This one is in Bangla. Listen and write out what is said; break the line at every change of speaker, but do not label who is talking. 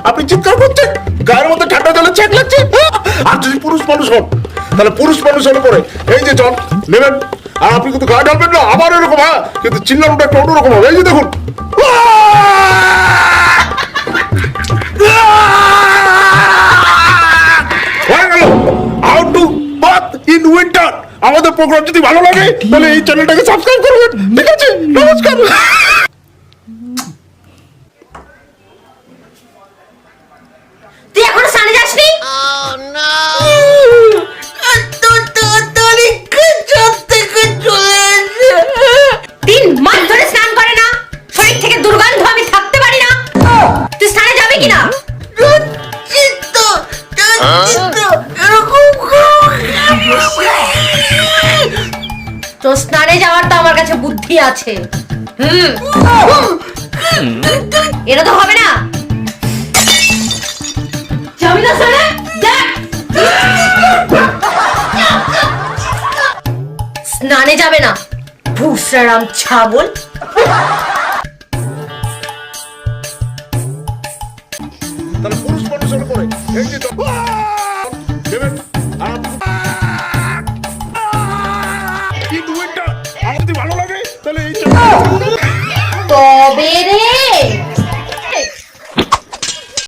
আপনি চিৎকার করছেন, গায়ের মধ্যে ঠান্ডা জলে চেক লাগছে। আর যদি পুরুষ মানুষ হন, তাহলে পুরুষ মানুষ হলে পরে এই যে জল নেবেন, আর আপনি কিন্তু গায়ে ঢালবেন না, আবার এরকম, হ্যাঁ, কিন্তু চিল্লানোটা একটু অন্যরকম হবে। এই যে দেখুন, হয়ে গেল how to bath in winter. আমাদের প্রোগ্রাম যদি ভালো লাগে তাহলে এই চ্যানেলটাকে সাবস্ক্রাইব করবেন। ঠিক আছে, নমস্কার।
তুই এখনো স্নানে যাসনি? তিন মাস ধরে স্নান করে না, শরীর থেকে দুর্গন্ধ, আমি থাকতে পারি না। তুই স্নানে যাবে কিনা? তো স্নানে যাওয়ার তো আমার কাছে বুদ্ধি আছে। এটা তো হবে না। যাবি না স্নানে? যা। স্নানে যাবে না, ভূসরাম ছাগল।
তাহলে পুরুষ মানুষ হলে পরে এই যে জল নেবেন, আর কিন্তু উইন্টার আমার যদি ভালো লাগে তাহলে এই
তবে রে